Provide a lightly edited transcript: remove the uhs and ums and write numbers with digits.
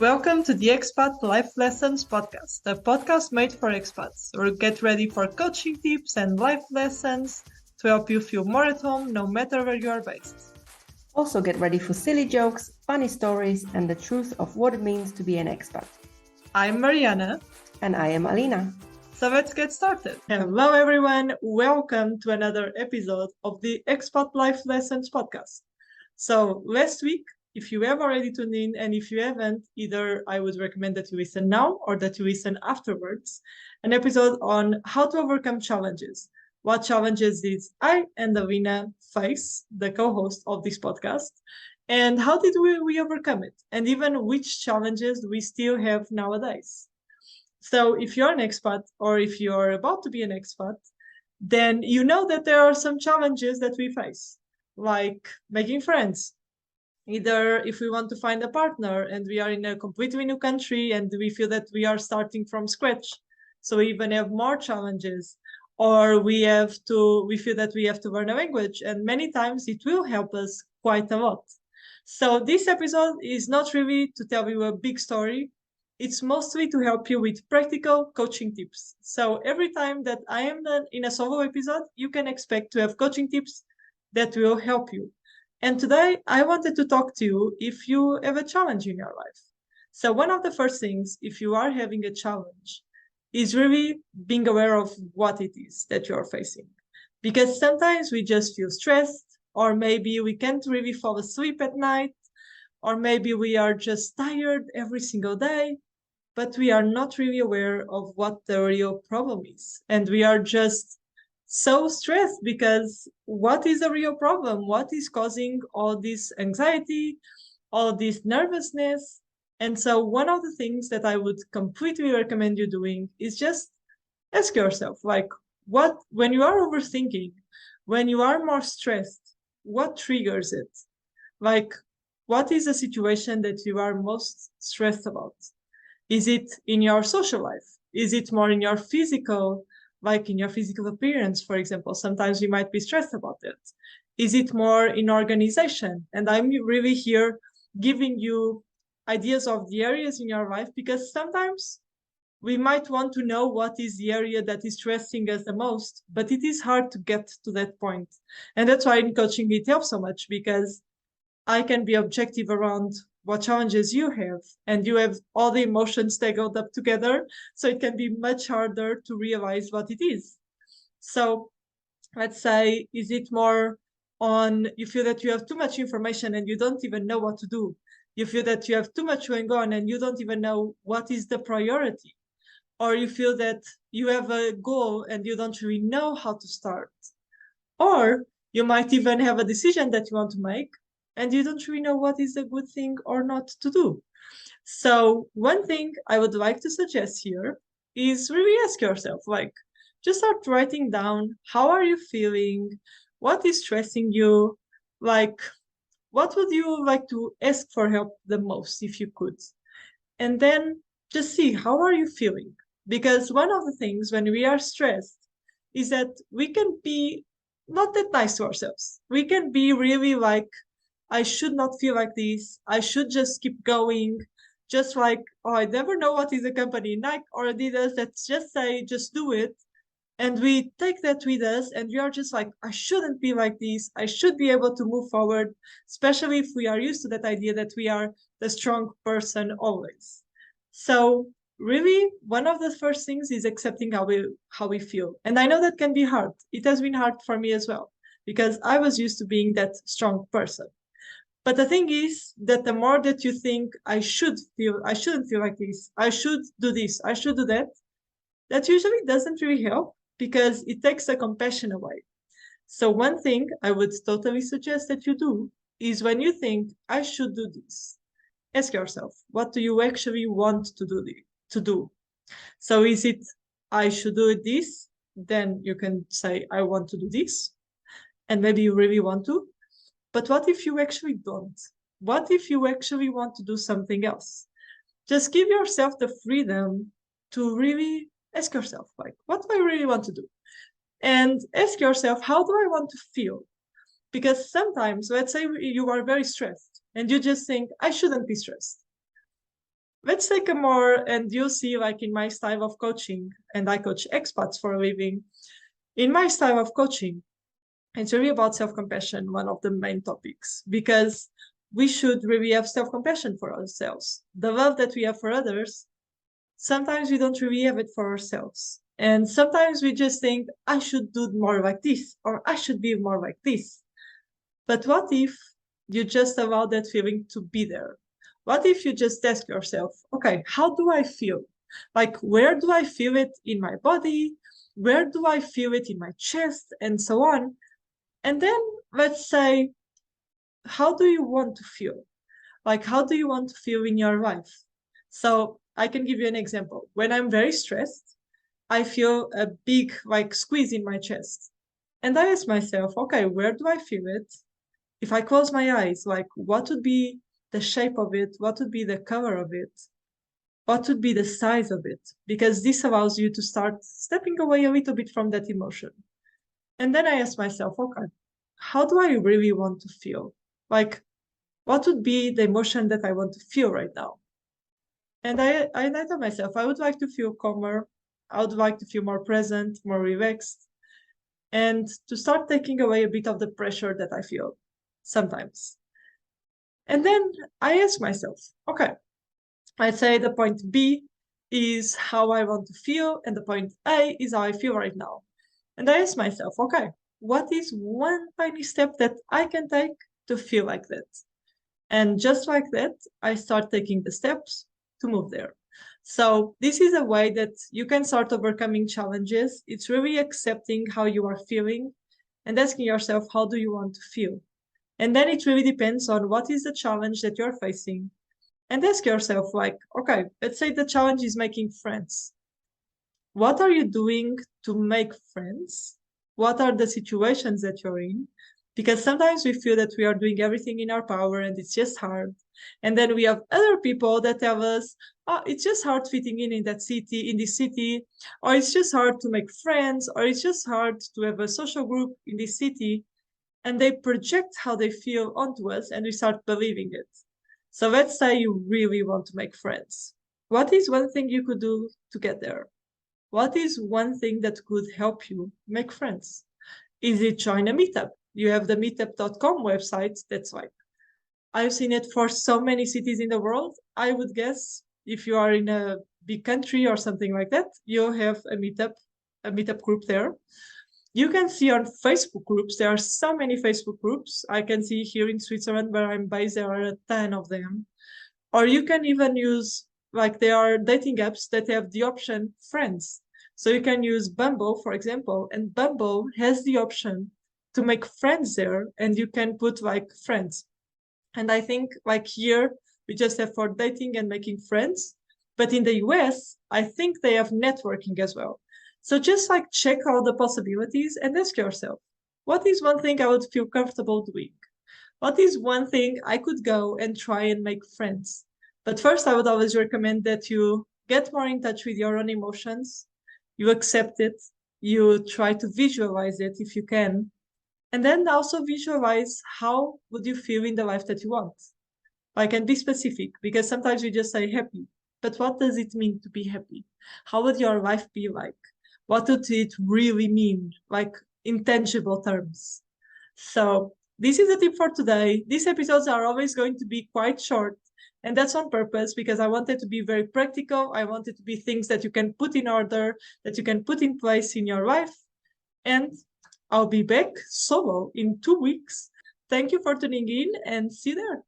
Welcome to the Expat Life Lessons podcast, a podcast made for expats. Or get ready for coaching tips and life lessons to help you feel more at home no matter where you are based. Also get ready for silly jokes, funny stories, and the truth of what it means to be an expat. I'm Mariana. And I am Alina. So let's get started. Hello everyone, welcome to another episode of the Expat Life Lessons podcast. So last week, if you have already tuned in, and if you haven't, either I would recommend that you listen now or that you listen afterwards, an episode on how to overcome challenges. What challenges did I and Alina face, the co-host of this podcast, and how did we overcome it? And even which challenges we still have nowadays. So if you're an expat or if you're about to be an expat, then you know that there are some challenges that we face, like making friends. Either if we want to find a partner and we are in a completely new country and we feel that we are starting from scratch, so we even have more challenges, or we feel that we have to learn a language, and many times it will help us quite a lot. So this episode is not really to tell you a big story. It's mostly to help you with practical coaching tips. So every time that I am in a solo episode, you can expect to have coaching tips that will help you. And today I wanted to talk to you if you have a challenge in your life. So one of the first things, if you are having a challenge, is really being aware of what it is that you're facing. Because sometimes we just feel stressed, or maybe we can't really fall asleep at night, or maybe we are just tired every single day, but we are not really aware of what the real problem is. And we are just so stressed because what is the real problem? What is causing all this anxiety, all this nervousness? And so one of the things that I would completely recommend you doing is just ask yourself, like, when you are overthinking, when you are more stressed, what triggers it? Like, what is the situation that you are most stressed about? Is it in your social life? Is it more in your physical, like in your physical appearance, for example? Sometimes you might be stressed about it. Is it more in organization? And I'm really here giving you ideas of the areas in your life, because sometimes we might want to know what is the area that is stressing us the most, but it is hard to get to that point. And that's why in coaching it helps so much, because I can be objective around what challenges you have, and you have all the emotions tangled up together, so it can be much harder to realize what it is. So let's say, is it more on, you feel that you have too much information and you don't even know what to do? You feel that you have too much going on and you don't even know what is the priority? Or you feel that you have a goal and you don't really know how to start? Or you might even have a decision that you want to make and you don't really know what is a good thing or not to do. So one thing I would like to suggest here is really ask yourself, like, just start writing down, how are you feeling? What is stressing you? Like, what would you like to ask for help the most if you could? And then just see, how are you feeling? Because one of the things when we are stressed is that we can be not that nice to ourselves. We can be really like, I should not feel like this. I should just keep going. Just like, oh, I never know what is a company, Nike or Adidas, that's just say, just do it. And we take that with us and we are just like, I shouldn't be like this. I should be able to move forward, especially if we are used to that idea that we are the strong person always. So really, one of the first things is accepting how we feel. And I know that can be hard. It has been hard for me as well, because I was used to being that strong person. But the thing is that the more that you think, I shouldn't feel like this, I should do this, I should do that, that usually doesn't really help, because it takes the compassion away. So one thing I would totally suggest that you do is, when you think, I should do this, ask yourself, what do you actually want to do? So is it, I should do this? Then you can say, I want to do this. And maybe you really want to. But what if you actually don't? What if you actually want to do something else? Just give yourself the freedom to really ask yourself, like, what do I really want to do? And ask yourself, how do I want to feel? Because sometimes, let's say you are very stressed and you just think, I shouldn't be stressed. let's take a more, and you'll see like in my style of coaching, and I coach expats for a living. In my style of coaching, it's really about self-compassion, one of the main topics, because we should really have self-compassion for ourselves. The love that we have for others, sometimes we don't really have it for ourselves. And sometimes we just think, I should do more like this, or I should be more like this. But what if you just allow that feeling to be there? What if you just ask yourself, okay, how do I feel? Like, where do I feel it in my body? Where do I feel it in my chest? And so on. And then let's say, how do you want to feel? Like, how do you want to feel in your life? So I can give you an example. When I'm very stressed, I feel a big like squeeze in my chest. And I ask myself, okay, where do I feel it? If I close my eyes, like what would be the shape of it? What would be the color of it? What would be the size of it? Because this allows you to start stepping away a little bit from that emotion. And then I ask myself, okay, how do I really want to feel? Like, what would be the emotion that I want to feel right now? And I tell myself, I would like to feel calmer. I would like to feel more present, more relaxed, and to start taking away a bit of the pressure that I feel sometimes. And then I ask myself, okay, I'd say the point B is how I want to feel, and the point A is how I feel right now. And I ask myself, okay, what is one tiny step that I can take to feel like that? And just like that, I start taking the steps to move there. So this is a way that you can start overcoming challenges. It's really accepting how you are feeling and asking yourself, how do you want to feel? And then it really depends on what is the challenge that you're facing. And ask yourself, like, okay, let's say the challenge is making friends. What are you doing to make friends? What are the situations that you're in? Because sometimes we feel that we are doing everything in our power and it's just hard. And then we have other people that tell us, oh, it's just hard fitting in that city, in this city, or it's just hard to make friends, or it's just hard to have a social group in this city. And they project how they feel onto us and we start believing it. So let's say you really want to make friends. What is one thing you could do to get there? What is one thing that could help you make friends? Is it join a meetup? You have the meetup.com website. That's like, I've seen it for so many cities in the world. I would guess if you are in a big country or something like that, you'll have a meetup group there. You can see on Facebook groups, there are so many Facebook groups. I can see here in Switzerland where I'm based, there are a ton of them. Or you can even use, like there are dating apps that have the option friends. So you can use Bumble, for example, and Bumble has the option to make friends there and you can put like friends. And I think like here, we just have for dating and making friends. But in the US, I think they have networking as well. So just like check all the possibilities and ask yourself, what is one thing I would feel comfortable doing? What is one thing I could go and try and make friends? But first, I would always recommend that you get more in touch with your own emotions, you accept it, you try to visualize it if you can, and then also visualize how would you feel in the life that you want. Like, and be specific, because sometimes we just say happy, but what does it mean to be happy? How would your life be like? What would it really mean, like in tangible terms? So this is a tip for today. These episodes are always going to be quite short, and that's on purpose because I wanted to be very practical. I wanted to be things that you can put in order, that you can put in place in your life. And I'll be back solo in 2 weeks. Thank you for tuning in and see you there.